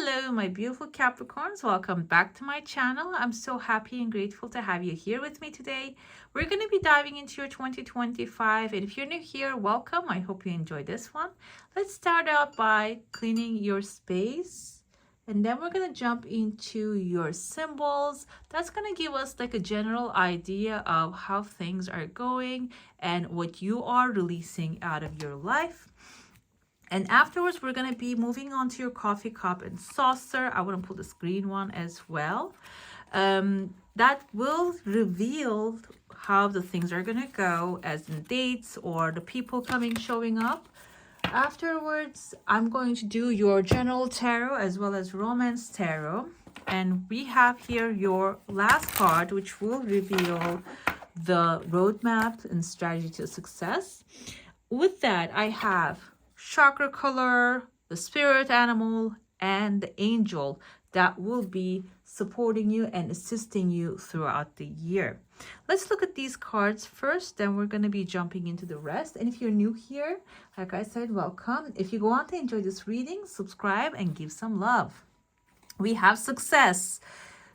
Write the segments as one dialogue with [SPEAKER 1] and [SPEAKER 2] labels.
[SPEAKER 1] Hello, my beautiful Capricorns. Welcome back to my channel. I'm so happy and grateful to have you here with me today. We're going to be diving into your 2025. And if you're new here, welcome. I hope you enjoyed this one. Let's start out by cleaning your space. And then we're going to jump into your symbols. That's going to give us like a general idea of how things are going and what you are releasing out of your life. And afterwards, we're going to be moving on to your coffee cup and saucer. I want to pull this green one as well. That will reveal how the things are going to go, as in dates or the people showing up. Afterwards, I'm going to do your general tarot as well as romance tarot. And we have here your last card, which will reveal the roadmap and strategy to success. With that, I have chakra color, the spirit animal, and the angel that will be supporting you and assisting you throughout the year. Let's look at these cards first, then we're going to be jumping into the rest. And if you're new here, like I said, welcome. If you want to enjoy this reading, subscribe and give some love. We have success.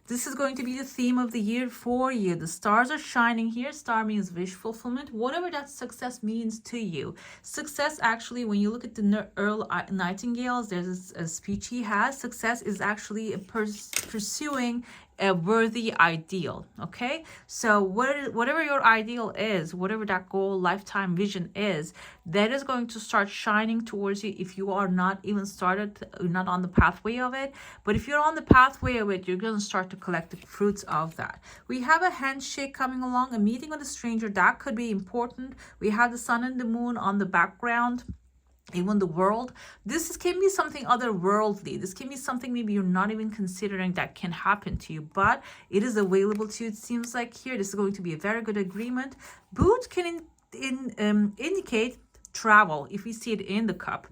[SPEAKER 1] This is going to be the theme of the year for you. The stars are shining here. Star means wish fulfillment, whatever that success means to you. Success, actually, when you look at the Earl Nightingales, there's a speech he has. Success is actually pursuing a worthy ideal. Okay, so whatever your ideal is, whatever that goal, lifetime vision is, that is going to start shining towards you if you are not even not on the pathway of it. But if you're on the pathway of it, you're going to start to collect the fruits of that. We have a handshake coming along, a meeting with a stranger that could be important. We have the sun and the moon on the background. Even the world, this can be something otherworldly. This can be something maybe you're not even considering that can happen to you, but it is available to you. It seems like here this is going to be a very good agreement. Boot can indicate travel if we see it in the cup.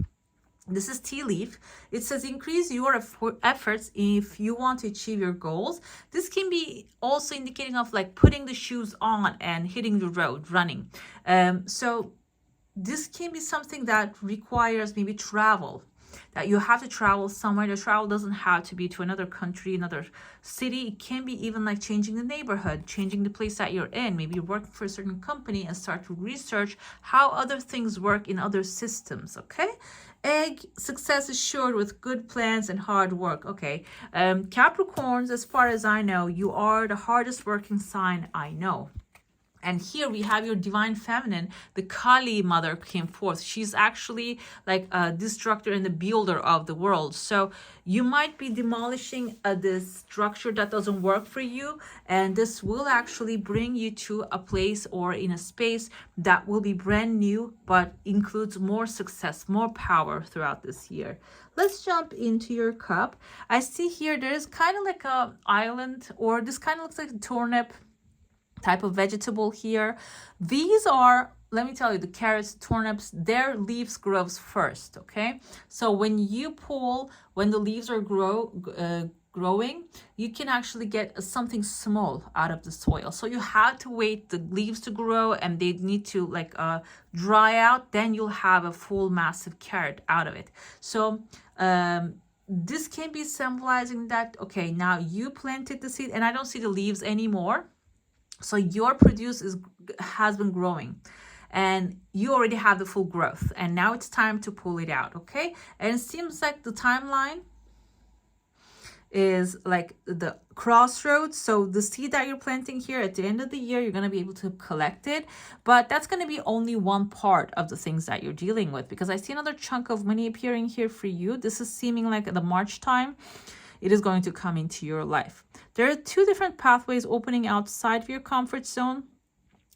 [SPEAKER 1] This is tea leaf. It says increase your efforts if you want to achieve your goals. This can be also indicating of like putting the shoes on and hitting the road, running. So this can be something that requires maybe travel, that you have to travel somewhere. The travel doesn't have to be to another country, another city. It can be even like changing the neighborhood, changing the place that you're in. Maybe you're working for a certain company and start to research how other things work in other systems, okay? Egg, success assured with good plans and hard work. Okay, Capricorns, as far as I know, you are the hardest working sign I know. And here we have your divine feminine, the Kali mother came forth. She's actually like a destructor and the builder of the world. So you might be demolishing this structure that doesn't work for you. And this will actually bring you to a place or in a space that will be brand new, but includes more success, more power throughout this year. Let's jump into your cup. I see here there's kind of like a island, or this kind of looks like a turnip type of vegetable here. These are, let me tell you, the carrots, turnips, their leaves grows first. Okay, so when you pull, when the leaves are growing, you can actually get something small out of the soil. So you have to wait the leaves to grow, and they need to like dry out, then you'll have a full massive carrot out of it. So this can be symbolizing that, okay, now you planted the seed and I don't see the leaves anymore. So your produce has been growing and you already have the full growth, and now it's time to pull it out. Okay, and it seems like the timeline is like the crossroads. So the seed that you're planting here, at the end of the year, you're going to be able to collect it, but that's going to be only one part of the things that you're dealing with, because I see another chunk of money appearing here for you. This is seeming like the March time. It is going to come into your life. There are two different pathways opening outside of your comfort zone.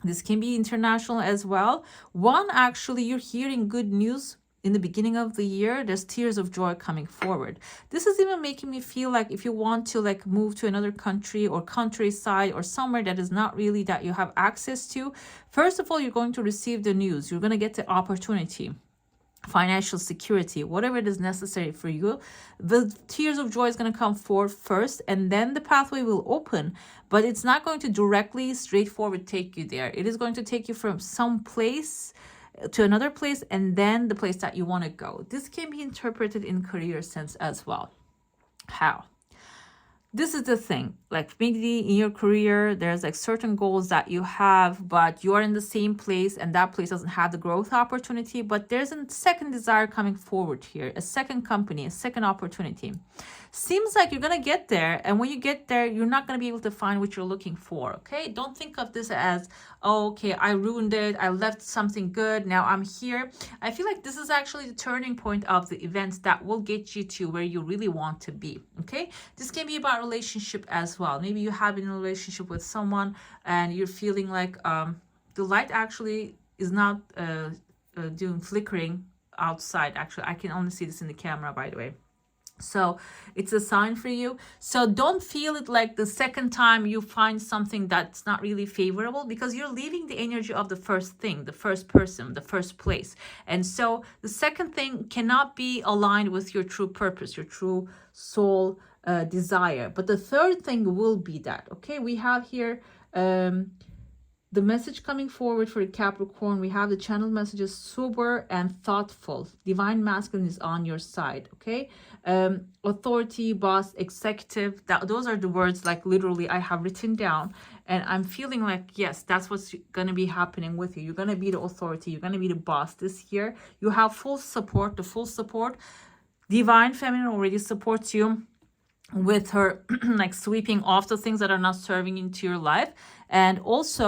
[SPEAKER 1] This can be international as well. One, actually, you're hearing good news in the beginning of the year. There's tears of joy coming forward. This is even making me feel like if you want to like move to another country or countryside or somewhere that is not really that you have access to, first of all, you're going to receive the news. You're going to get the opportunity, financial security, whatever it is necessary for you. The tears of joy is going to come forth first, and then the pathway will open, but it's not going to directly straightforward take you there. It is going to take you from some place to another place, and then the place that you want to go. This can be interpreted in career sense as well. How? This is the thing, like maybe in your career there's like certain goals that you have, but you're in the same place and that place doesn't have the growth opportunity, but there's a second desire coming forward here, a second company, a second opportunity. Seems like you're gonna get there, and when you get there you're not gonna be able to find what you're looking for. Okay, don't think of this as, oh, okay, I ruined it, I left something good, now I'm here. I feel like this is actually the turning point of the events that will get you to where you really want to be. Okay, this can be about relationship as well. Maybe you have been in a relationship with someone and you're feeling like the light actually is not doing flickering outside. Actually, I can only see this in the camera, by the way. So it's a sign for you. So don't feel it like the second time you find something that's not really favorable, because you're leaving the energy of the first thing, the first person, the first place. And so the second thing cannot be aligned with your true purpose, your true soul desire. But the third thing will be that. Okay, we have here the message coming forward for Capricorn. We have the channel messages: sober and thoughtful. Divine masculine is on your side. Okay, authority, boss, executive. Those are the words like literally I have written down, and I'm feeling like yes, that's what's gonna be happening with you. You're gonna be the authority. You're gonna be the boss this year. You have full support. The full support. Divine feminine already supports you with her like sweeping off the things that are not serving into your life, and also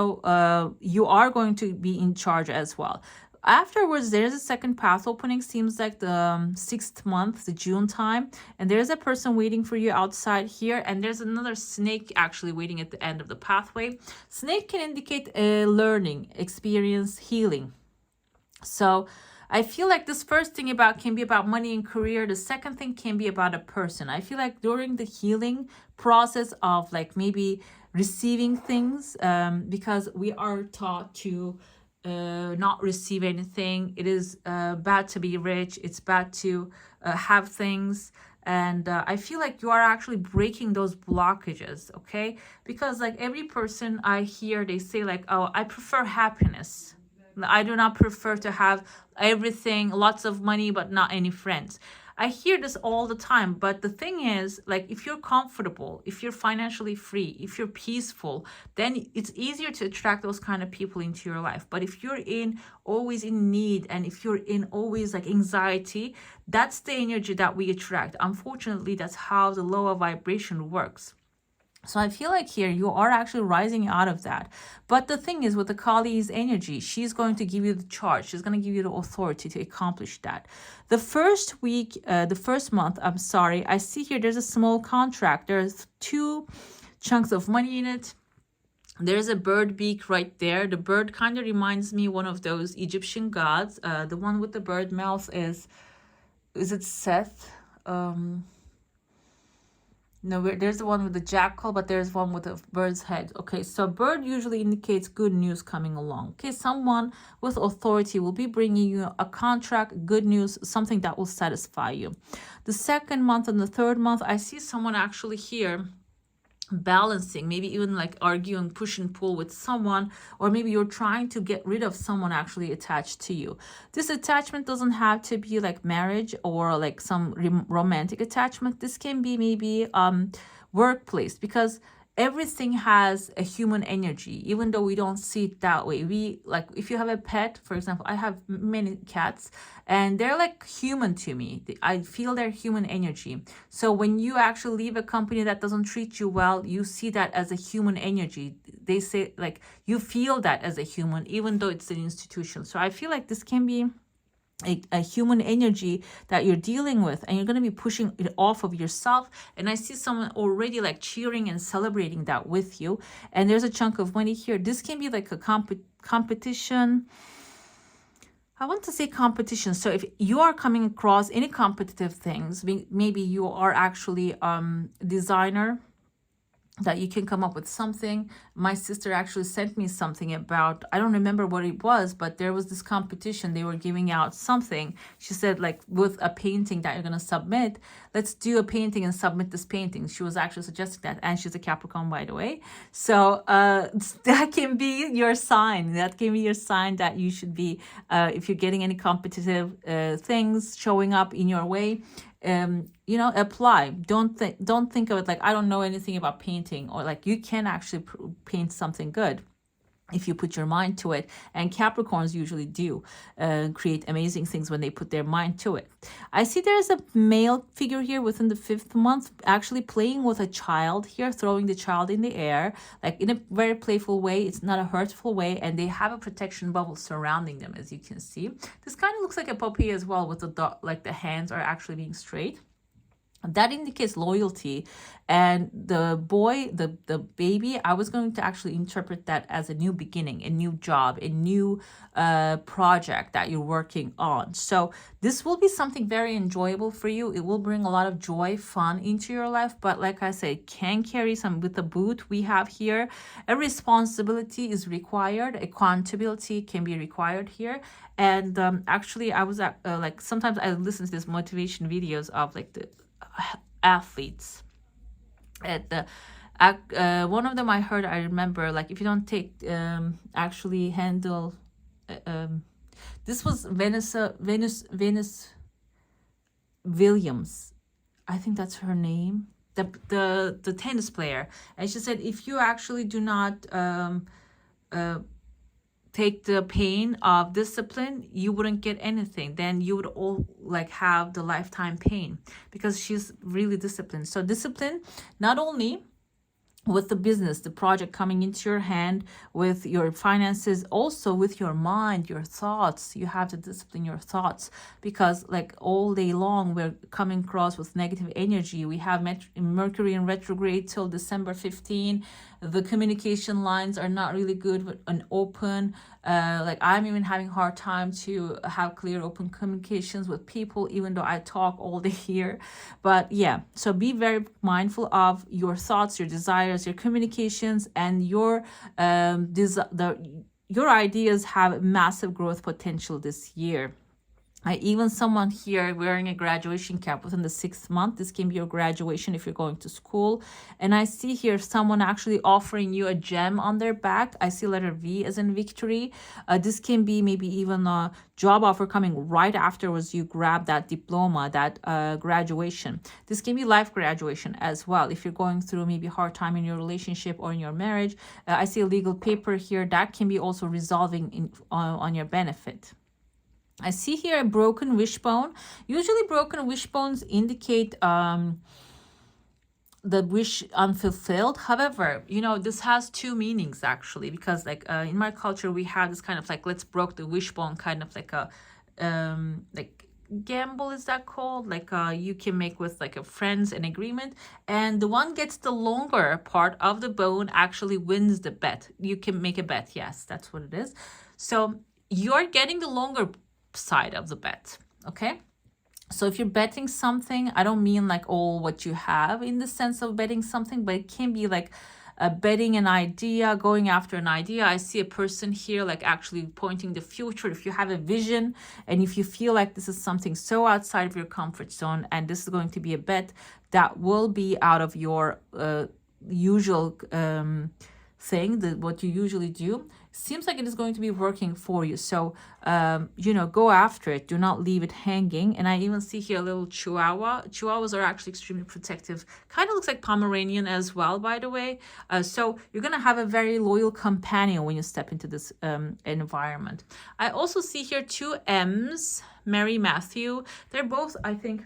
[SPEAKER 1] you are going to be in charge as well. Afterwards, there's a second path opening. Seems like the 6th month, the June time, and there's a person waiting for you outside here, and there's another snake actually waiting at the end of the pathway. Snake can indicate a learning experience, healing. So I feel like this first thing can be about money and career. The second thing can be about a person. I feel like during the healing process of like maybe receiving things, because we are taught to not receive anything. It is bad to be rich. It's bad to have things. And I feel like you are actually breaking those blockages, okay? Because like every person I hear, they say like, oh, I prefer happiness. I do not prefer to have everything, lots of money, but not any friends. I hear this all the time. But the thing is, like, if you're comfortable, if you're financially free, if you're peaceful, then it's easier to attract those kind of people into your life. But if you're always in need, and if you're in always like anxiety, that's the energy that we attract. Unfortunately, that's how the lower vibration works. So I feel like here you are actually rising out of that. But the thing is, with the Kali's energy, she's going to give you the charge. She's going to give you the authority to accomplish that. The first week, the first month, I'm sorry, I see here there's a small contract. There's 2 chunks of money in it. There's a bird beak right there. The bird kind of reminds me one of those Egyptian gods. The one with the bird mouth is it Seth? No, there's the one with the jackal, but there's one with a bird's head. Okay, so bird usually indicates good news coming along. Okay, someone with authority will be bringing you a contract, good news, something that will satisfy you. The second month and the third month, I see someone actually here balancing, maybe even like arguing, push and pull with someone, or maybe you're trying to get rid of someone actually attached to you. This attachment doesn't have to be like marriage or like some romantic attachment. This can be maybe workplace, because everything has a human energy, even though we don't see it that way. We like, if you have a pet, for example, I have many cats and they're like human to me. I feel their human energy. So when you actually leave a company that doesn't treat you well, you see that as a human energy. They say like you feel that as a human, even though it's an institution. So I feel like this can be a human energy that you're dealing with, and you're going to be pushing it off of yourself. And I see someone already like cheering and celebrating that with you. And there's a chunk of money here. This can be like a competition. I want to say competition. So if you are coming across any competitive things, maybe you are actually designer, that you can come up with something. My sister actually sent me something about, I don't remember what it was, but there was this competition. They were giving out something. She said like with a painting that you're going to submit, let's do a painting and submit this painting. She was actually suggesting that. And she's a Capricorn, by the way. So that can be your sign. That can be your sign that you should be, if you're getting any competitive things showing up in your way, you know, apply. Don't think of it like, I don't know anything about painting, or like you can actually paint something good if you put your mind to it. And Capricorns usually do create amazing things when they put their mind to it. I see there's a male figure here within the 5th month actually playing with a child here, throwing the child in the air, like in a very playful way. It's not a hurtful way, and they have a protection bubble surrounding them, as you can see. This kind of looks like a puppy as well, with the like the hands are actually being straight. That indicates loyalty. And the boy, the baby, I was going to actually interpret that as a new beginning, a new job, a new project that you're working on. So this will be something very enjoyable for you. It will bring a lot of joy, fun into your life. But like I said, can carry some, with the boot we have here, a responsibility is required, accountability can be required here. And actually I was like, sometimes I listen to these motivation videos of like the athletes at the one of them I heard, I remember, like, if you don't take actually handle this was Venus Williams, I think that's her name, the tennis player. And she said, if you actually do not take the pain of discipline, you wouldn't get anything. Then you would all like have the lifetime pain, because she's really disciplined. So discipline, not only with the business, the project coming into your hand, with your finances, also with your mind, your thoughts. You have to discipline your thoughts, because like all day long we're coming across with negative energy. We have Mercury in retrograde till December 15. The communication lines are not really good and open. Like I'm even having a hard time to have clear, open communications with people, even though I talk all day here. But yeah, so be very mindful of your thoughts, your desires, your communications, and your your ideas have massive growth potential this year. I even someone here wearing a graduation cap within the 6th month. This can be your graduation if you're going to school. And I see here someone actually offering you a gem on their back. I see letter V as in victory. This can be maybe even a job offer coming right afterwards you grab that diploma, that graduation. This can be life graduation as well. If you're going through maybe hard time in your relationship or in your marriage, I see a legal paper here that can be also resolving on your benefit. I see here a broken wishbone. Usually broken wishbones indicate the wish unfulfilled. However, you know, this has two meanings actually, because like in my culture we have this kind of like, let's broke the wishbone, kind of like a like gamble, is that called, like you can make with like a friends an agreement, and the one gets the longer part of the bone actually wins the bet. You can make a bet. Yes, that's what it is. So you're getting the longer side of the bet. Okay, so if you're betting something, I don't mean like all what you have in the sense of betting something, but it can be like betting an idea, going after an idea. I see a person here like actually pointing the future. If you have a vision and if you feel like this is something so outside of your comfort zone, and this is going to be a bet that will be out of your usual thing, that what you usually do, seems like it is going to be working for you. So you know, go after it, do not leave it hanging. And I even see here a little chihuahua. Chihuahuas are actually extremely protective, kind of looks like Pomeranian as well, by the way. So you're gonna have a very loyal companion when you step into this environment. I also see here two M's, Mary, Matthew. They're both, I think,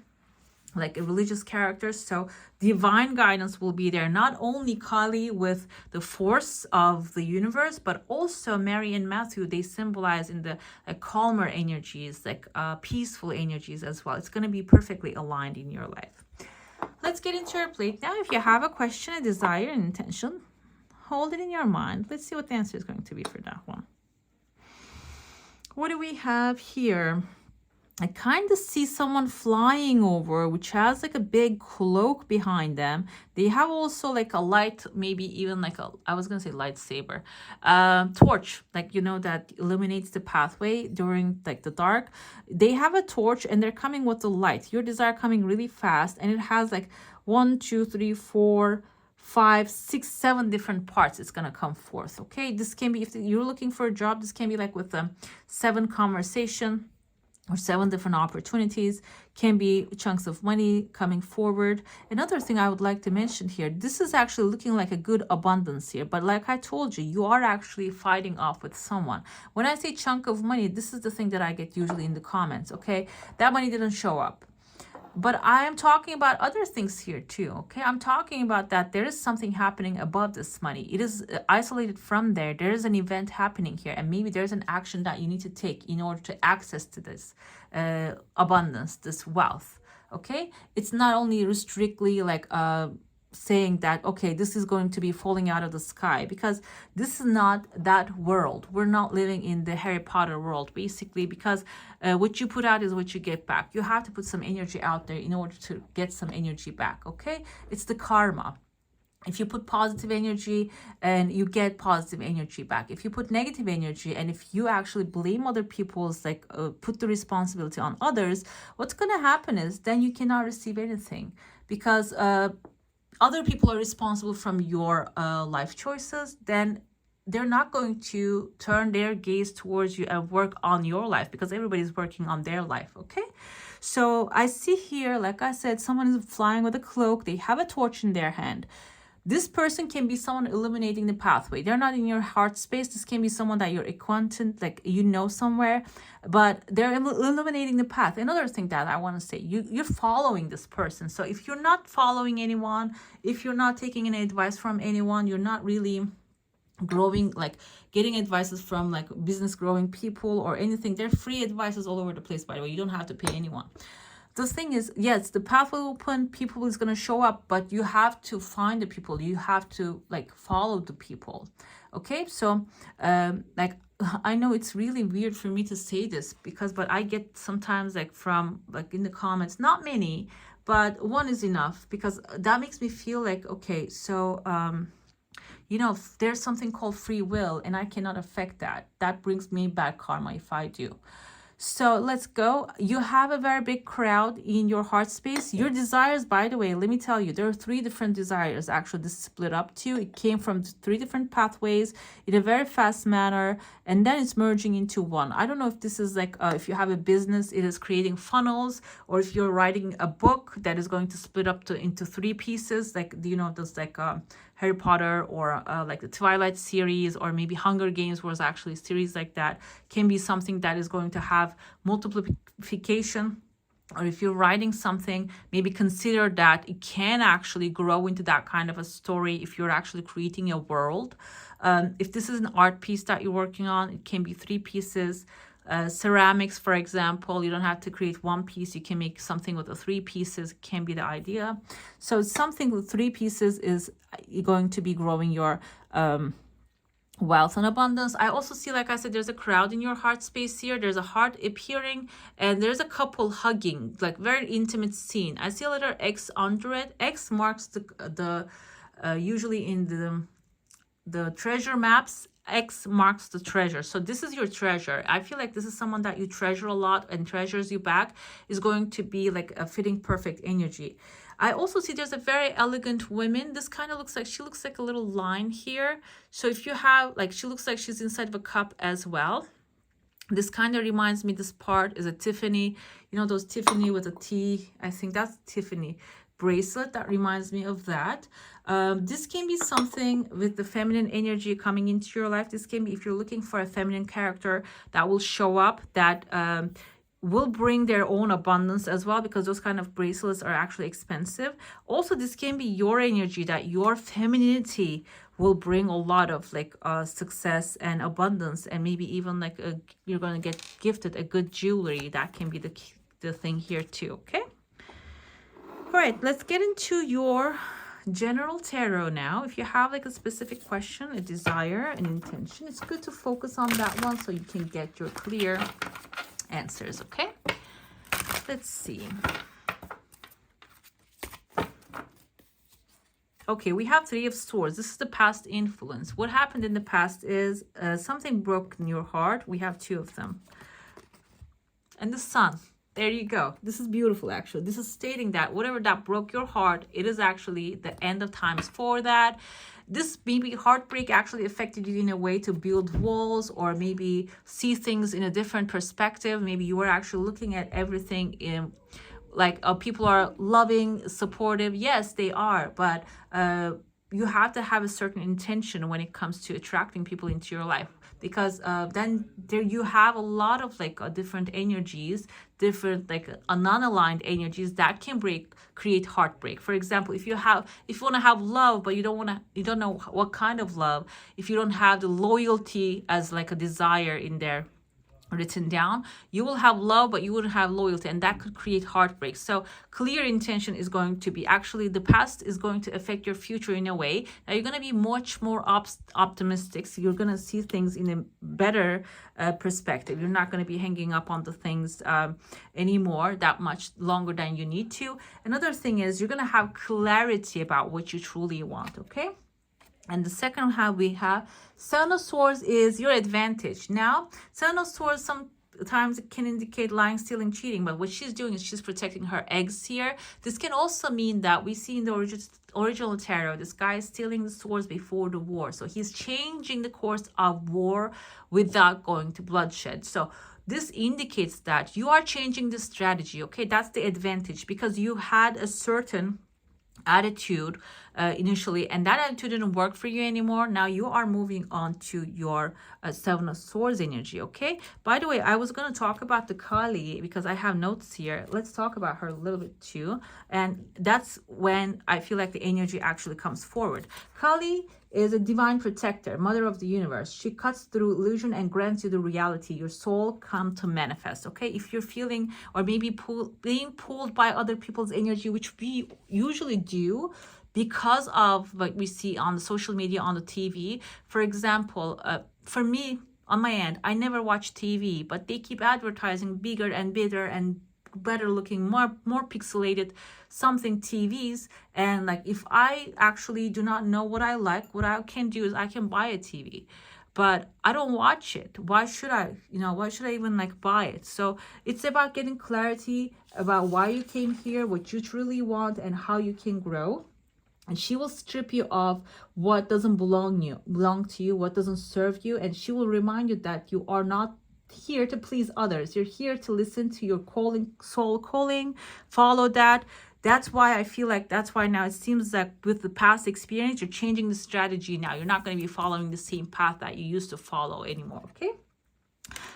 [SPEAKER 1] like a religious characters, so divine guidance will be there. Not only Kali with the force of the universe, but also Mary and Matthew, they symbolize in the calmer energies, like peaceful energies as well. It's going to be perfectly aligned in your life. Let's get into your plate now. If you have a question, a desire, an intention, hold it in your mind. Let's see what the answer is going to be for that one. What do we have here? I kind of see someone flying over, which has like a big cloak behind them. They have also like a light, maybe even like a, I was going to say lightsaber, torch, like, you know, that illuminates the pathway during like the dark. They have a torch and they're coming with the light. Your desire coming really fast, and it has like 1, 2, 3, 4, 5, 6, 7 different parts. It's gonna come forth. Okay, this can be, if you're looking for a job, this can be like with 7 conversation. or 7 different opportunities. Can be chunks of money coming forward. Another thing I would like to mention here, this is actually looking like a good abundance here, but like I told you, you are actually fighting off with someone. When I say chunk of money, this is the thing that I get usually in the comments, okay? That money didn't show up. But I am talking about other things here too, okay? I'm talking about that there is something happening above this money. It is isolated from there. There is an event happening here, and maybe there's an action that you need to take in order to access to this abundance, this wealth, okay? It's not only strictly like saying that, okay, this is going to be falling out of the sky, because this is not that world. We're not living in the Harry Potter world, basically, because what you put out is what you get back. You have to put some energy out there in order to get some energy back, okay? It's the karma. If you put positive energy, and you get positive energy back. If you put negative energy, and if you actually blame other people's, like put the responsibility on others, what's going to happen is then you cannot receive anything, because other people are responsible from your life choices. Then they're not going to turn their gaze towards you and work on your life, because everybody's working on their life, okay? So I see here, like I said, someone is flying with a cloak. They have a torch in their hand. This person can be someone illuminating the pathway. They're not in your heart space. This can be someone that you're acquainted, like you know somewhere, but they're illuminating the path. Another thing that I want to say, you're following this person. So if you're not following anyone, if you're not taking any advice from anyone, you're not really growing, like getting advices from like business growing people or anything. They're free advices all over the place, by the way. You don't have to pay anyone. The thing is, yes, the path will open, people is going to show up, but you have to find the people. You have to like follow the people. Okay, so like I know it's really weird for me to say this, because but I get sometimes like from like in the comments, not many, but one is enough, because that makes me feel like, okay, so you know, there's something called free will, and I cannot affect that. That brings me bad karma if I do. So let's go. You have a very big crowd in your heart space. Your desires, by the way, let me tell you, there are 3 different desires. Actually, this is split up to. It came from 3 different pathways in a very fast manner, and then it's merging into one. I don't know if this is like, if you have a business, it is creating funnels, or if you're writing a book that is going to split up into 3 pieces, like, you know, those like Harry Potter, or like the Twilight series, or maybe Hunger Games was actually a series like that. Can be something that is going to have multiplication. Or if you're writing something, maybe consider that it can actually grow into that kind of a story if you're actually creating a world. If this is an art piece that you're working on, it can be 3 pieces. Ceramics, for example, you don't have to create 1 piece. You can make something with the 3 pieces. It can be the idea. So something with 3 pieces is going to be growing your wealth and abundance. I also see, like I said, there's a crowd in your heart space here. There's a heart appearing, and there's a couple hugging, like very intimate scene. I see a letter X under it. X marks the usually in the treasure maps, X marks the treasure. So this is your treasure. I feel like this is someone that you treasure a lot and treasures you back, is going to be like a fitting perfect energy. I also see there's a very elegant woman. This kind of looks like, she looks like a little line here. So if you have, like, she looks like she's inside of a cup as well. This kind of reminds me, this part is a Tiffany, you know, those Tiffany with a T, I think that's Tiffany bracelet. That reminds me of that. This can be something with the feminine energy coming into your life. This can be, if you're looking for a feminine character that will show up, that will bring their own abundance as well, because those kind of bracelets are actually expensive. Also, this can be your energy, that your femininity will bring a lot of like success and abundance, and maybe even like you're going to get gifted a good jewelry. That can be the thing here too. Okay, all right, let's get into your general tarot now. If you have like a specific question, a desire, an intention, it's good to focus on that one so you can get your clear answers. Okay, let's see. Okay, we have 3 of Swords. This is the past influence. What happened in the past is something broke in your heart. We have 2 of them. And the Sun. There you go. This is beautiful, actually. This is stating that whatever that broke your heart, it is actually the end of times for that. this maybe heartbreak actually affected you in a way to build walls, or maybe see things in a different perspective. Maybe you were actually looking at everything in like, people are loving, supportive. Yes, they are, but you have to have a certain intention when it comes to attracting people into your life, because then there you have a lot of like different energies, different like non-aligned energies that can create heartbreak. For example, if you want to have love, but you don't know what kind of love, if you don't have the loyalty as like a desire in there written down, you will have love but you wouldn't have loyalty, and that could create heartbreak. So clear intention is going to be, actually the past is going to affect your future in a way that you're going to be much more optimistic. So you're going to see things in a better perspective. You're not going to be hanging up on the things anymore that much longer than you need to. Another thing is you're going to have clarity about what you truly want. Okay. And the second how we have Seven of Swords is your advantage. Now, Seven of Swords sometimes it can indicate lying, stealing, cheating, but what she's doing is she's protecting her eggs here. This can also mean that we see in the original tarot, this guy is stealing the swords before the war. So he's changing the course of war without going to bloodshed. So this indicates that you are changing the strategy. Okay, that's the advantage, because you had a certain attitude initially, and that attitude didn't work for you anymore. Now you are moving on to your Seven of Swords energy. Okay, by the way, I was going to talk about the Kali because I have notes here. Let's talk about her a little bit too, and that's when I feel like the energy actually comes forward. Kali is a divine protector, mother of the universe. She cuts through illusion and grants you the reality your soul come to manifest. Okay, if you're feeling or maybe being pulled by other people's energy, which we usually do because of what we see on the social media, on the TV. For example, for me, on my end, I never watch TV, but they keep advertising bigger and better and better looking, more pixelated something TVs. And like, if I actually do not know what I like, what I can do is I can buy a TV, but I don't watch it. Why should I? Why should I even like buy it? So it's about getting clarity about why you came here, what you truly want, and how you can grow. And she will strip you of what doesn't belong to you, what doesn't serve you, and she will remind you that you are not here to please others. You're here to listen to your calling, soul calling, follow that. That's why I feel like that's why now it seems like with the past experience, you're changing the strategy now. You're not going to be following the same path that you used to follow anymore. Okay.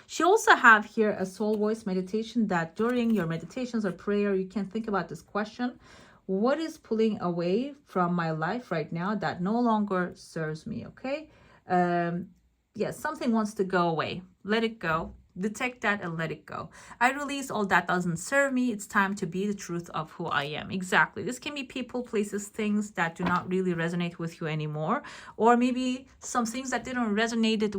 [SPEAKER 1] She also have here a soul voice meditation that during your meditations or prayer, you can think about this question. What is pulling away from my life right now that no longer serves me? Okay. Yes, something wants to go away. Let it go. Detect that and let it go. I release all that doesn't serve me. It's time to be the truth of who I am. Exactly. This can be people, places, things that do not really resonate with you anymore, or maybe some things that didn't resonate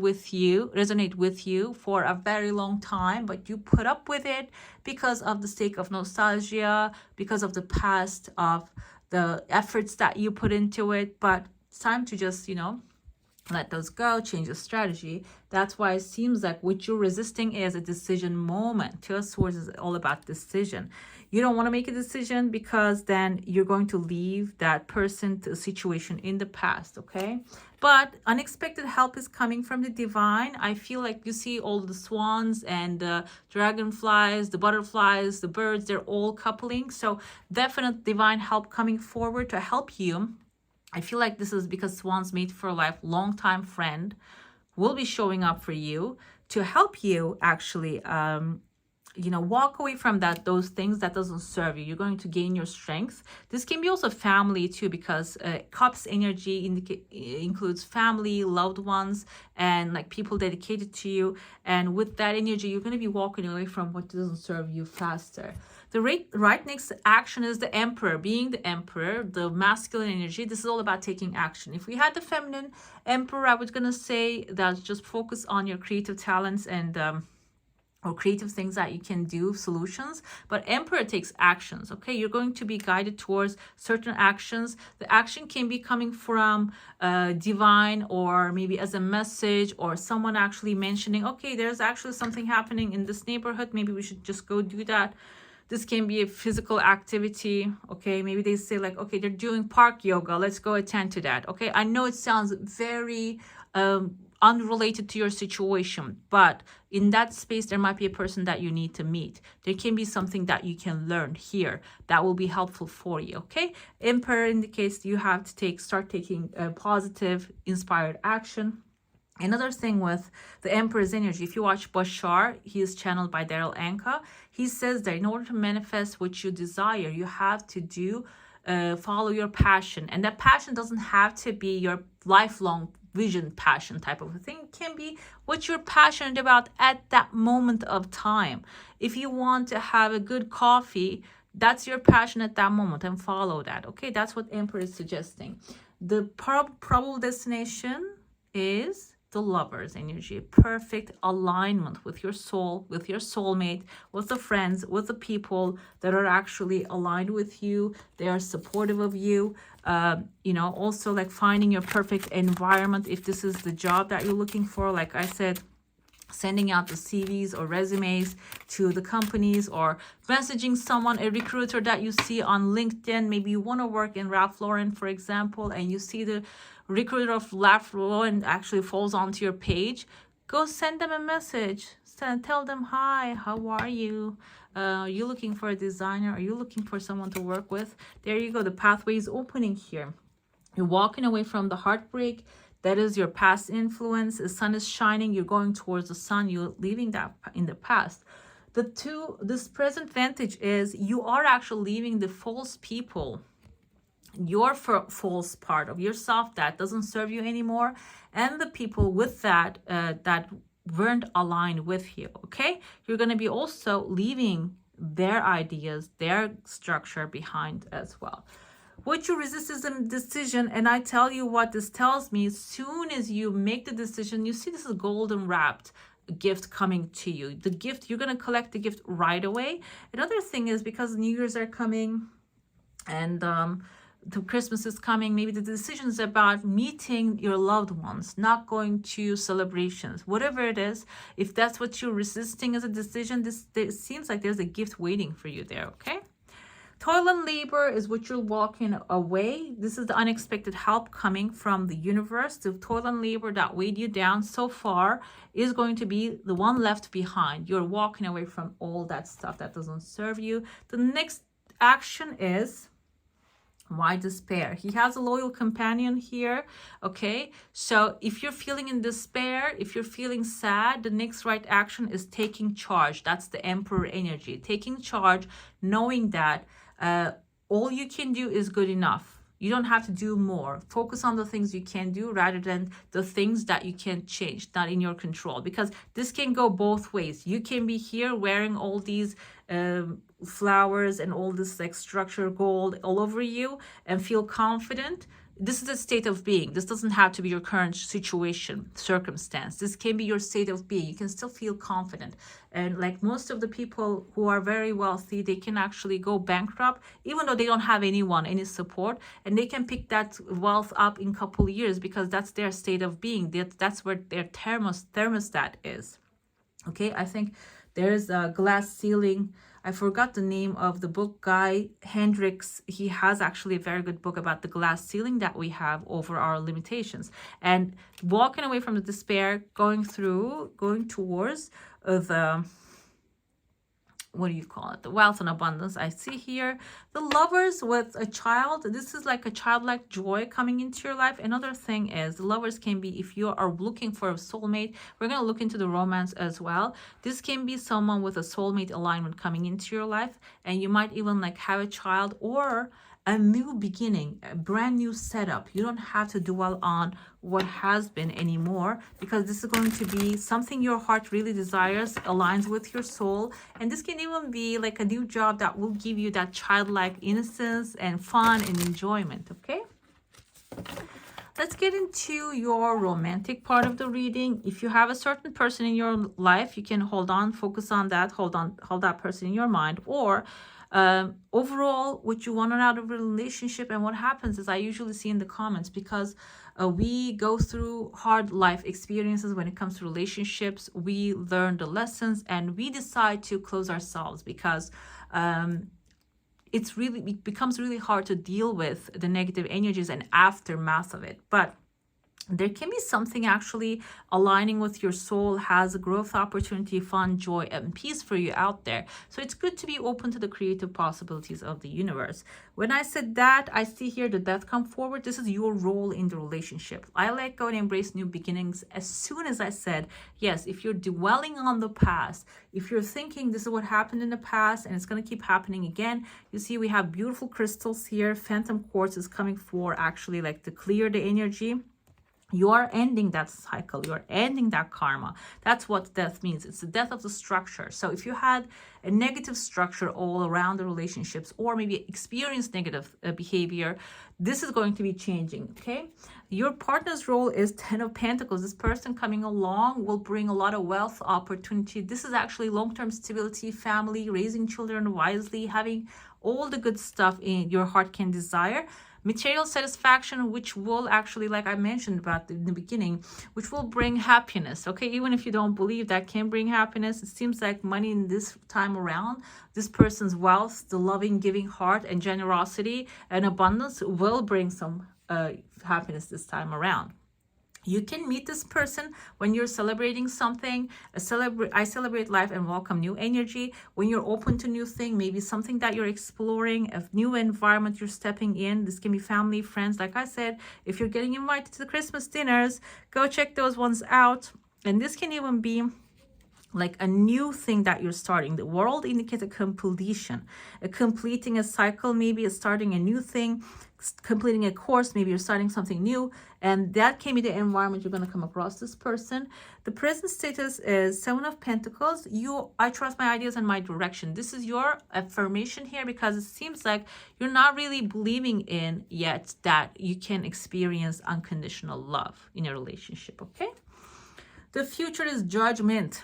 [SPEAKER 1] with you for a very long time, but you put up with it because of the sake of nostalgia, because of the past, of the efforts that you put into it. But it's time to just, let those go, change the strategy. That's why it seems like what you're resisting is a decision moment. Two of Swords is all about decision. You don't want to make a decision because then you're going to leave that person to a situation in the past, okay? But unexpected help is coming from the divine. I feel like you see all the swans and the dragonflies, the butterflies, the birds, they're all coupling. So definite divine help coming forward to help you. I feel like this is because swans mate for life, long-time friend will be showing up for you to help you actually, walk away from those things that doesn't serve you. You're going to gain your strength. This can be also family too, because Cups energy includes family, loved ones, and like people dedicated to you. And with that energy, you're going to be walking away from what doesn't serve you faster. The right next action is the Emperor. Being the Emperor, the masculine energy, this is all about taking action. If we had the feminine Emperor, I was going to say that just focus on your creative talents and or creative things that you can do, solutions. But Emperor takes actions, okay? You're going to be guided towards certain actions. The action can be coming from divine, or maybe as a message, or someone actually mentioning, okay, there's actually something happening in this neighborhood. Maybe we should just go do that. This can be a physical activity. Okay, maybe they say like, okay, they're doing park yoga, let's go attend to that. Okay, I know it sounds very unrelated to your situation, but in that space there might be a person that you need to meet. There can be something that you can learn here that will be helpful for you. Okay, Emperor indicates you have to start taking a positive inspired action. Another thing with the Emperor's energy, if you watch Bashar, he is channeled by Daryl Anka. He says that in order to manifest what you desire, you have to follow your passion. And that passion doesn't have to be your lifelong vision passion type of a thing. It can be what you're passionate about at that moment of time. If you want to have a good coffee, that's your passion at that moment, and follow that. Okay, that's what Emperor is suggesting. The probable destination is the Lover's energy, perfect alignment with your soul, with your soulmate, with the friends, with the people that are actually aligned with you. They are supportive of you. Also like finding your perfect environment. If this is the job that you're looking for, like I said, sending out the CVs or resumes to the companies, or messaging someone, a recruiter that you see on LinkedIn. Maybe you want to work in Ralph Lauren, for example, and you see the recruiter of Ralph Lauren actually falls onto your page. Go send them a message. Tell them, hi, how are you? Are you looking for a designer? Are you looking for someone to work with? There you go. The pathway is opening here. You're walking away from the heartbreak. That is your past influence. The sun is shining. You're going towards the sun. You're leaving that in the past. This present vantage is you are actually leaving the false people, your false part of yourself that doesn't serve you anymore, and the people with that that weren't aligned with you. Okay, you're going to be also leaving their ideas, their structure behind as well. What you resist is a decision, and I tell you what this tells me. As soon as you make the decision, you see this is golden wrapped gift coming to you. The gift, you're going to collect the gift right away. Another thing is, because New Year's are coming and the Christmas is coming, maybe the decision is about meeting your loved ones, not going to celebrations, whatever it is. If that's what you're resisting as a decision, it seems like there's a gift waiting for you there. Okay, toil and labor is what you're walking away. This is the unexpected help coming from the universe. The toil and labor that weighed you down so far is going to be the one left behind. You're walking away from all that stuff that doesn't serve you. The next action is, why despair? He has a loyal companion here. Okay, so if you're feeling in despair, if you're feeling sad, the next right action is taking charge. That's the Emperor energy, taking charge, knowing that all you can do is good enough. You don't have to do more. Focus on the things you can do rather than the things that you can't change, not in your control, because this can go both ways. You can be here wearing all these flowers and all this like structure gold all over you and feel confident. This is a state of being. This doesn't have to be your current situation, circumstance. This can be your state of being. You can still feel confident. And like most of the people who are very wealthy, they can actually go bankrupt even though they don't have anyone, any support, and they can pick that wealth up in a couple of years because that's their state of being. That's where their thermostat is. Okay, I think there's a glass ceiling. I forgot the name of the book. Guy Hendricks, he has actually a very good book about the glass ceiling that we have over our limitations. And walking away from the despair, going towards the, what do you call it? The wealth and abundance. I see here the lovers with a child. This is like a childlike joy coming into your life. Another thing is the lovers can be, if you are looking for a soulmate, we're going to look into the romance as well. This can be someone with a soulmate alignment coming into your life, and you might even like have a child or a new beginning, a brand new setup. You don't have to dwell on what has been anymore, because this is going to be something your heart really desires, aligns with your soul. And this can even be like a new job that will give you that childlike innocence and fun and enjoyment. Okay, let's get into your romantic part of the reading. If you have a certain person in your life, you can hold on, focus on that, hold that person in your mind, or Overall, what you want out of a relationship. And what happens is I usually see in the comments, because we go through hard life experiences when it comes to relationships, we learn the lessons and we decide to close ourselves, because it becomes really hard to deal with the negative energies and aftermath of it. But there can be something actually aligning with your soul, has a growth opportunity, fun, joy, and peace for you out there. So it's good to be open to the creative possibilities of the universe. When I said that, I see here the death come forward. This is your role in the relationship. I let go and embrace new beginnings. As soon as I said, yes, if you're dwelling on the past, if you're thinking this is what happened in the past and it's going to keep happening again, you see we have beautiful crystals here. Phantom quartz is coming for actually like to clear the energy. You are ending that cycle. You're ending that karma. That's what death means. It's the death of the structure. So if you had a negative structure all around the relationships, or maybe experienced negative behavior, this is going to be changing, okay? Your partner's role is 10 of Pentacles. This person coming along will bring a lot of wealth, opportunity. This is actually long-term stability, family, raising children wisely, having all the good stuff in your heart can desire. Material satisfaction, which will actually, like I mentioned about in the beginning, which will bring happiness, okay? Even if you don't believe that can bring happiness, it seems like money in this time around, this person's wealth, the loving, giving heart and generosity and abundance will bring some happiness this time around. You can meet this person when you're celebrating something. I celebrate life and welcome new energy. When you're open to new thing, maybe something that you're exploring, a new environment you're stepping in. This can be family, friends. Like I said, if you're getting invited to the Christmas dinners, go check those ones out. And this can even be like a new thing that you're starting. The world indicates a completion, completing a cycle, maybe starting a new thing, completing a course, maybe you're starting something new, and that can be the environment you're going to come across this person. The present status is 7 of Pentacles. I trust my ideas and my direction. This is your affirmation here, because it seems like you're not really believing in yet that you can experience unconditional love in a relationship, okay? The future is Judgment.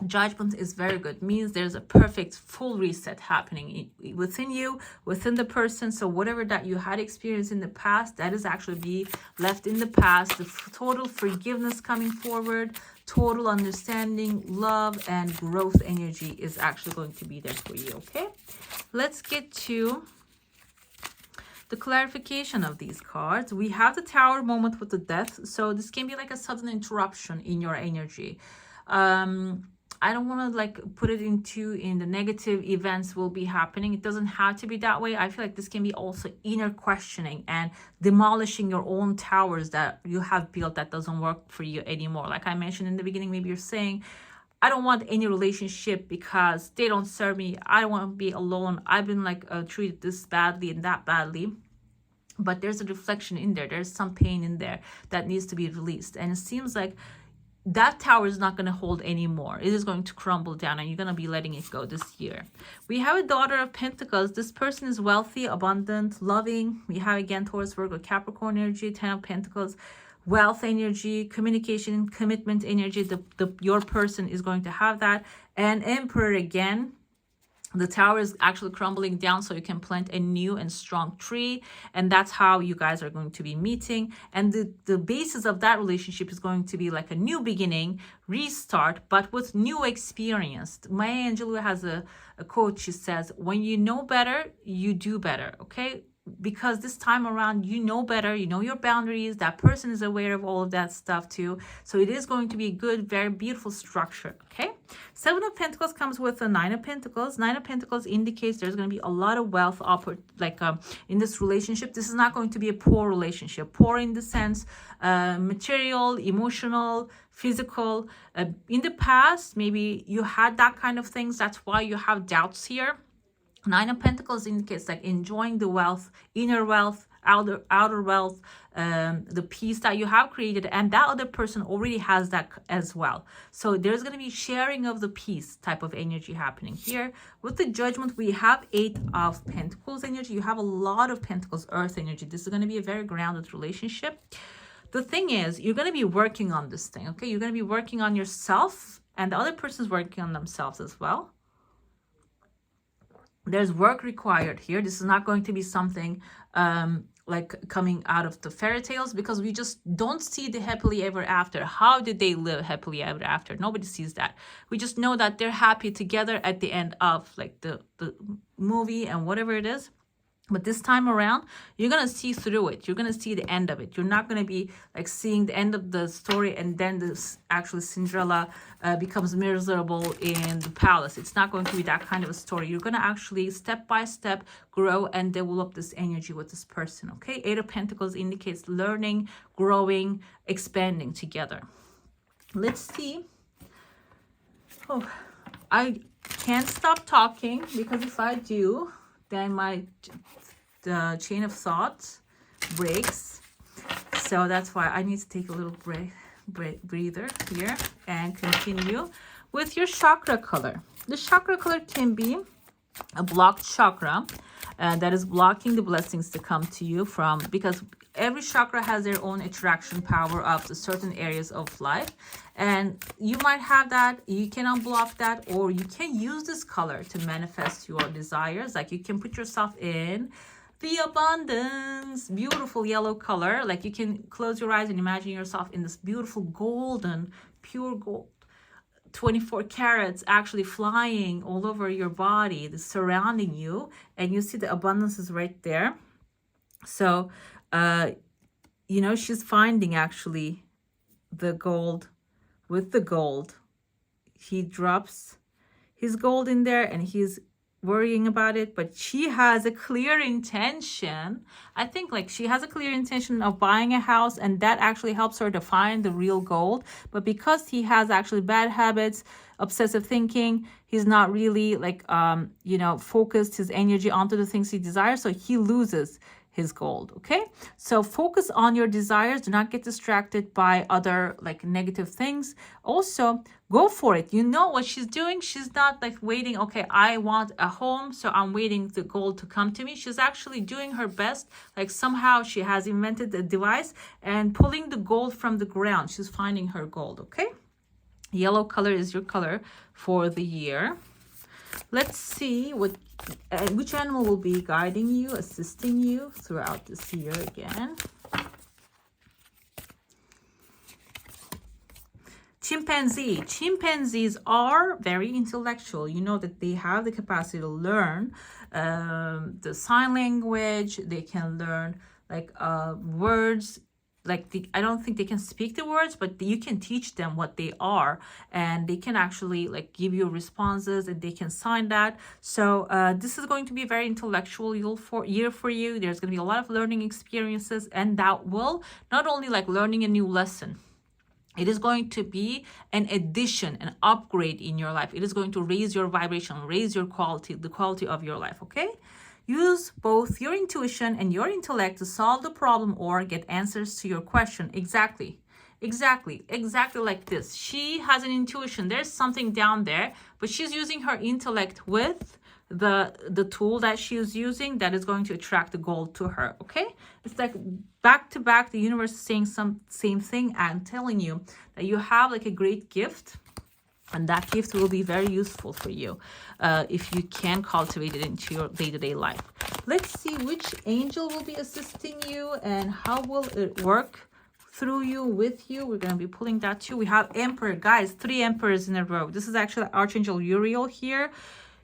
[SPEAKER 1] Judgment is very good, means there's a perfect full reset happening within you, within the person. So whatever that you had experienced in the past, that is actually be left in the past. The total forgiveness coming forward, total understanding, love, and growth energy is actually going to be there for you, okay? Let's get to the clarification of these cards. We have the Tower moment with the death. So this can be like a sudden interruption in your energy. I don't want to like put it in the negative events will be happening. It doesn't have to be that way. I feel like this can be also inner questioning and demolishing your own towers that you have built that doesn't work for you anymore. Like I mentioned in the beginning, maybe you're saying, I don't want any relationship because they don't serve me. I don't want to be alone. I've been like treated this badly and that badly. But there's a reflection in there. There's some pain in there that needs to be released. And it seems like that tower is not going to hold anymore. It is going to crumble down and you're going to be letting it go this year. We have a Daughter of Pentacles. This person is wealthy, abundant, loving. We have again Taurus, Virgo, Capricorn energy, 10 of Pentacles, wealth energy, communication, commitment energy. Your person is going to have that. And Emperor again. The tower is actually crumbling down so you can plant a new and strong tree. And that's how you guys are going to be meeting. And the basis of that relationship is going to be like a new beginning, restart, but with new experience. Maya Angelou has a quote. She says, when you know better, you do better, okay? Because this time around, you know better, you know your boundaries, that person is aware of all of that stuff too. So it is going to be a good, very beautiful structure, okay? 7 of Pentacles comes with a 9 of Pentacles. 9 of Pentacles indicates there's going to be a lot of wealth in this relationship. This is not going to be a poor relationship. Poor in the sense, material, emotional, physical. In the past, maybe you had that kind of things. That's why you have doubts here. 9 of Pentacles indicates like enjoying the wealth, inner wealth, outer wealth, the peace that you have created, and that other person already has that as well. So there's going to be sharing of the peace type of energy happening here. With the Judgment, we have 8 of Pentacles energy. You have a lot of Pentacles, earth energy. This is going to be a very grounded relationship. The thing is, you're going to be working on this thing, okay? You're going to be working on yourself, and the other person's working on themselves as well. There's work required here. This is not going to be something like coming out of the fairy tales, because we just don't see the happily ever after. How did they live happily ever after? Nobody sees that. We just know that they're happy together at the end of like the movie and whatever it is. But this time around, you're going to see through it. You're going to see the end of it. You're not going to be like seeing the end of the story and then this actually Cinderella becomes miserable in the palace. It's not going to be that kind of a story. You're going to actually step by step grow and develop this energy with this person. Okay. Eight of Pentacles indicates learning, growing, expanding together. Let's see. Oh, I can't stop talking, because if I do, then the chain of thought breaks. So that's why I need to take a little breather here and continue with your chakra color. The chakra color can be a blocked chakra that is blocking the blessings to come to you from, because every chakra has their own attraction power of the certain areas of life, and you might have that. You can unblock that, or you can use this color to manifest your desires. Like you can put yourself in the abundance, beautiful yellow color. Like you can close your eyes and imagine yourself in this beautiful golden, pure gold, 24 carats actually flying all over your body, surrounding you, and you see the abundance is right there. So you know, she's finding actually the gold with the gold. He drops his gold in there and he's worrying about it, but she has a clear intention. I think like she has a clear intention of buying a house, and that actually helps her to find the real gold. But because he has actually bad habits, obsessive thinking, he's not really like you know, focused his energy onto the things he desires, so he loses his gold. Okay, so focus on your desires. Do not get distracted by other like negative things. Also go for it. You know what she's doing. She's not like waiting, okay, I want a home, so I'm waiting the gold to come to me. She's actually doing her best. Like somehow she has invented a device and pulling the gold from the ground. She's finding her gold. Okay, yellow color is your color for the year. Let's see which animal will be guiding you, assisting you throughout this year again. Chimpanzee. Chimpanzees are very intellectual. You know that they have the capacity to learn the sign language. They can learn like words. Like I don't think they can speak the words, but you can teach them what they are, and they can actually like give you responses, and they can sign that. So this is going to be a very intellectual year for you. There's going to be a lot of learning experiences, and that will not only like learning a new lesson. It is going to be an addition, an upgrade in your life. It is going to raise your vibration, raise your quality, the quality of your life. Okay. Use both your intuition and your intellect to solve the problem or get answers to your question. Exactly like this. She has an intuition. There's something down there, but she's using her intellect with the tool that she is using that is going to attract the gold to her. Okay, it's like back to back. The universe is saying some same thing and telling you that you have like a great gift. And that gift will be very useful for you if you can cultivate it into your day-to-day life. Let's see which angel will be assisting you and how will it work through you, with you. We're going to be pulling that too. We have Emperor. Guys, 3 Emperors in a row. This is actually Archangel Uriel here.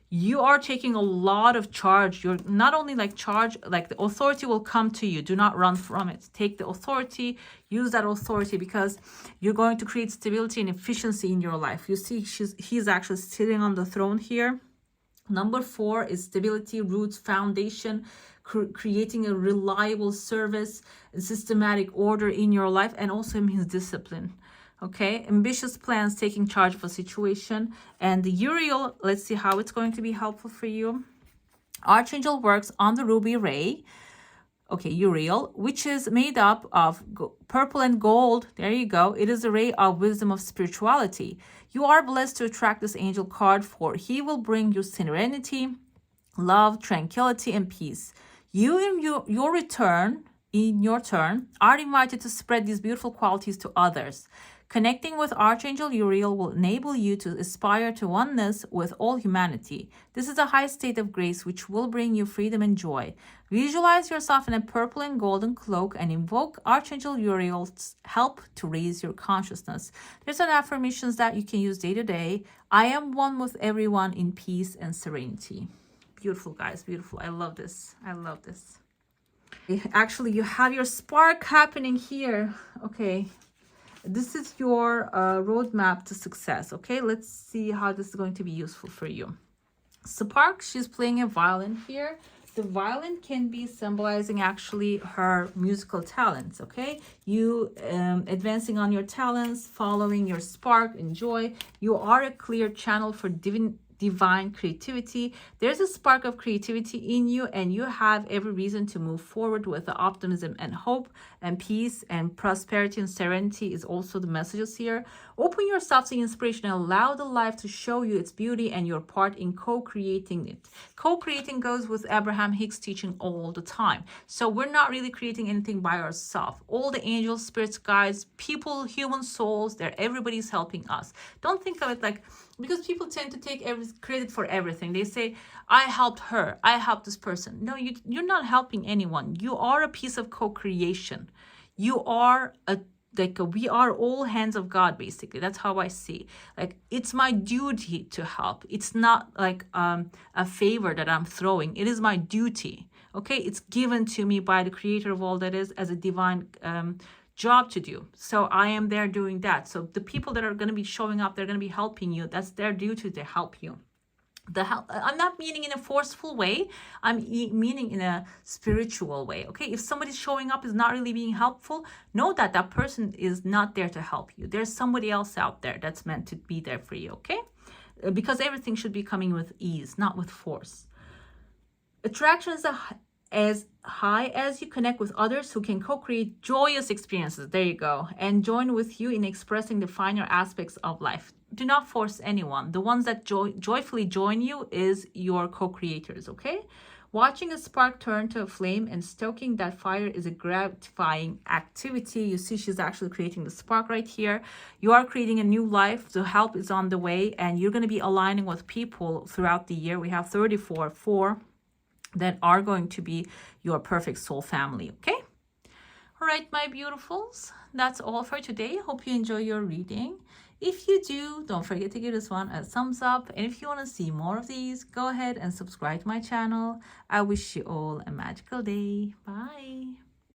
[SPEAKER 1] You are taking a lot of charge. You're not only like charge, like the authority will come to you. Do not run from it. Take the authority, use that authority, because you're going to create stability and efficiency in your life. You see, he's actually sitting on the throne here. Number 4 is stability, roots, foundation, creating a reliable service and systematic order in your life, and also means discipline. Okay, ambitious plans, taking charge of a situation. And the Uriel, let's see how it's going to be helpful for you. Archangel works on the ruby ray. Okay, Uriel, which is made up of purple and gold. There you go. It is a ray of wisdom, of spirituality. You are blessed to attract this angel card, for he will bring you serenity, love, tranquility, and peace. You in your turn, are invited to spread these beautiful qualities to others. Connecting with Archangel Uriel will enable you to aspire to oneness with all humanity. This is a high state of grace which will bring you freedom and joy. Visualize yourself in a purple and golden cloak and invoke Archangel Uriel's help to raise your consciousness. There's an affirmations that you can use day to day. I am one with everyone in peace and serenity. Beautiful, guys, beautiful. I love this. I love this. Actually, you have your spark happening here. Okay. This is your roadmap to success. Okay, let's see how this is going to be useful for you. Spark, she's playing a violin here. The violin can be symbolizing actually her musical talents. Okay, you advancing on your talents, following your spark and joy. You are a clear channel for divine creativity. There's a spark of creativity in you, and you have every reason to move forward with the optimism and hope and peace and prosperity and serenity is also the messages here. Open yourself to inspiration and allow the life to show you its beauty and your part in co-creating it. Co-creating goes with Abraham Hicks teaching all the time. So we're not really creating anything by ourselves. All the angels, spirits, guides, people, human souls, everybody's helping us. Don't think of it like, because people tend to take credit for everything. They say, I helped her, I helped this person. No, you're not helping anyone. You are a piece of co-creation. You are we are all hands of God, basically. That's how I see. Like, it's my duty to help. It's not like a favor that I'm throwing. It is my duty. Okay, it's given to me by the creator of all that is as a divine job to do. So I am there doing that. So the people that are going to be showing up, they're going to be helping you. That's their duty to help you. I'm not meaning in a forceful way. I'm meaning in a spiritual way. Okay, if somebody's showing up is not really being helpful, know that that person is not there to help you. There's somebody else out there that's meant to be there for you. Okay, because everything should be coming with ease, not with force. Attraction is as high as you connect with others who can co-create joyous experiences. There you go. And join with you in expressing the finer aspects of life. Do not force anyone. The ones that joyfully join you is your co-creators, okay? Watching a spark turn to a flame and stoking that fire is a gratifying activity. You see, she's actually creating the spark right here. You are creating a new life. The help is on the way, and you're going to be aligning with people throughout the year. We have 4 that are going to be your perfect soul family, okay? All right, my beautifuls, that's all for today. Hope you enjoy your reading. If you do, don't forget to give this one a thumbs up. And if you want to see more of these, go ahead and subscribe to my channel. I wish you all a magical day. Bye.